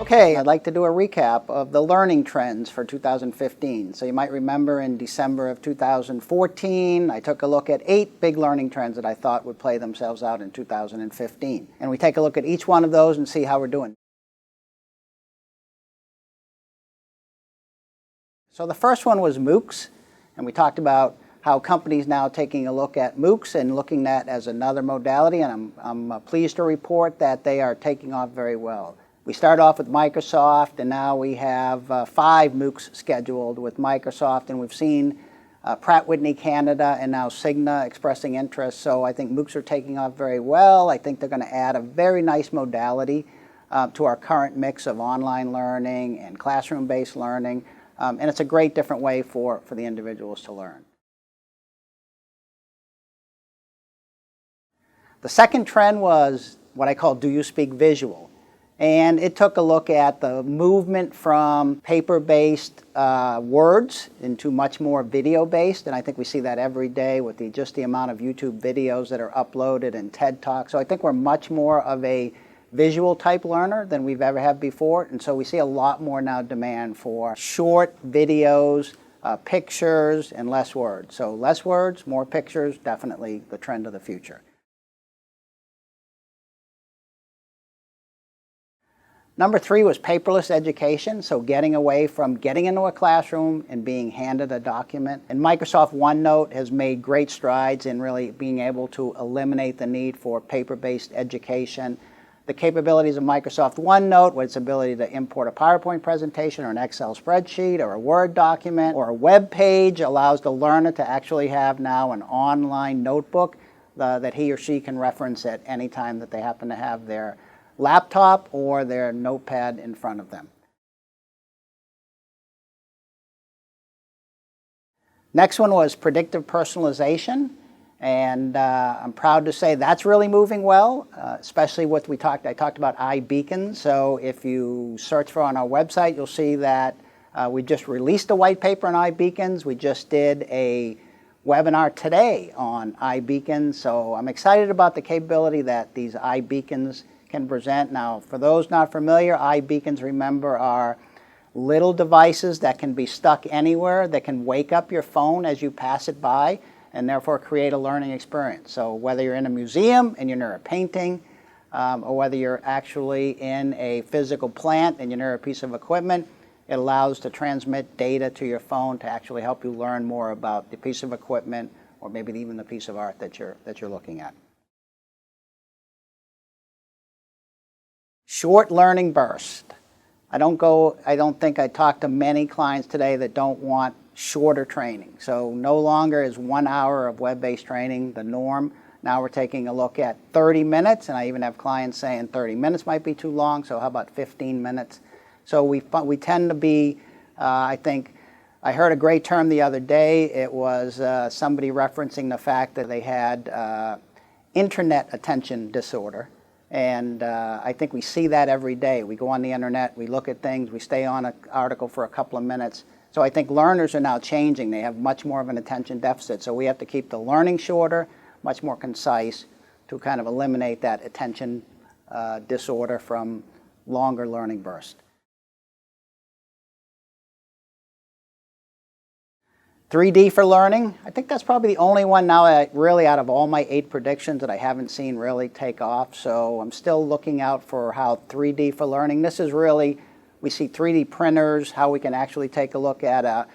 Okay, I'd like to do a recap of the learning trends for 2015. So you might remember in December of 2014, I took a look at 8 big learning trends that I thought would play themselves out in 2015. And we take a look at each one of those and see how we're doing. So the first one was MOOCs, and we talked about how companies now taking a look at MOOCs and looking at as another modality, and I'm pleased to report that they are taking off very well. We started off with Microsoft, and now we have 5 MOOCs scheduled with Microsoft, and we've seen Pratt Whitney Canada and now Cigna expressing interest. So I think MOOCs are taking off very well. I think they're going to add a very nice modality to our current mix of online learning and classroom-based learning, and it's a great different way for the individuals to learn. The second trend was what I call Do You Speak Visual? And it took a look at the movement from paper-based words into much more video-based, and I think we see that every day with just the amount of YouTube videos that are uploaded and TED Talks. So I think we're much more of a visual type learner than we've ever had before, and so we see a lot more now demand for short videos, pictures, and less words. So less words, more pictures, definitely the trend of the future. Number 3 was paperless education, so getting away from getting into a classroom and being handed a document. And Microsoft OneNote has made great strides in really being able to eliminate the need for paper-based education. The capabilities of Microsoft OneNote, with its ability to import a PowerPoint presentation or an Excel spreadsheet or a Word document or a web page, allows the learner to actually have now an online notebook that he or she can reference at any time that they happen to have their laptop or their notepad in front of them. Next one was predictive personalization, and I'm proud to say that's really moving well, especially what I talked about iBeacons. So if you search for on our website, you'll see that we just released a white paper on iBeacons. We just did a webinar today on iBeacons, so I'm excited about the capability that these iBeacons can present. Now, for those not familiar, iBeacons, remember, are little devices that can be stuck anywhere, that can wake up your phone as you pass it by, and therefore create a learning experience. So whether you're in a museum and you're near a painting, or whether you're actually in a physical plant and you're near a piece of equipment, it allows to transmit data to your phone to actually help you learn more about the piece of equipment or maybe even the piece of art that you're looking at. Short learning burst. I don't think I talk to many clients today that don't want shorter training. So no longer is 1 hour of web-based training the norm. Now we're taking a look at 30 minutes, and I even have clients saying 30 minutes might be too long, so how about 15 minutes? So we tend to be, I think, I heard a great term the other day. It was somebody referencing the fact that they had internet attention disorder. And I think we see that every day. We go on the internet, we look at things, we stay on an article for a couple of minutes. So I think learners are now changing. They have much more of an attention deficit. So we have to keep the learning shorter, much more concise, to kind of eliminate that attention disorder from longer learning bursts. 3D for learning. I think that's probably the only one now that really out of all my 8 predictions that I haven't seen really take off. So I'm still looking out for how 3D for learning. This is really, we see 3D printers, how we can actually take a look at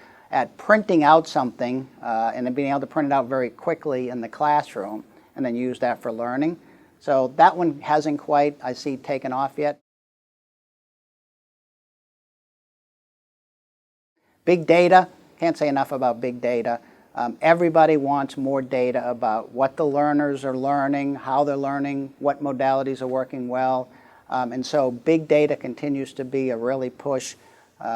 printing out something and then being able to print it out very quickly in the classroom and then use that for learning. So that one hasn't quite, I see, taken off yet. Big data. Can't say enough about big data. Everybody wants more data about what the learners are learning, how they're learning, what modalities are working well. And so big data continues to be a really push.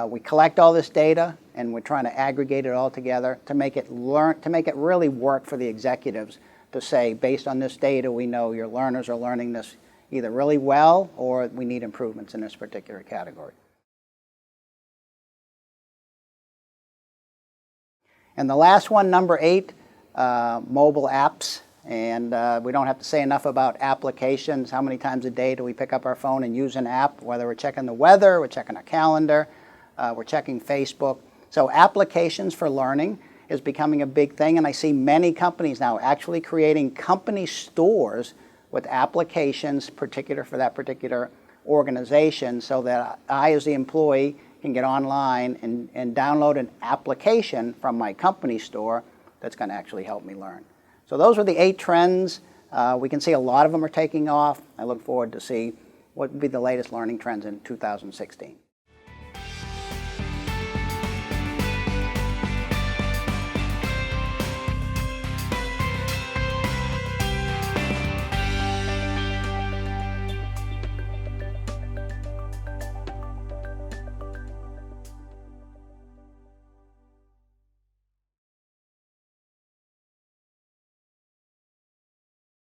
We collect all this data and we're trying to aggregate it all together to make it really work for the executives to say, based on this data, we know your learners are learning this either really well or we need improvements in this particular category. And the last one, number 8, mobile apps. And we don't have to say enough about applications. How many times a day do we pick up our phone and use an app, whether we're checking the weather, we're checking our calendar, we're checking Facebook. So applications for learning is becoming a big thing, and I see many companies now actually creating company stores with applications particular for that particular organization, so that I, as the employee, can get online and download an application from my company store that's going to actually help me learn. So those are the 8 trends. We can see a lot of them are taking off. I look forward to see what would be the latest learning trends in 2016.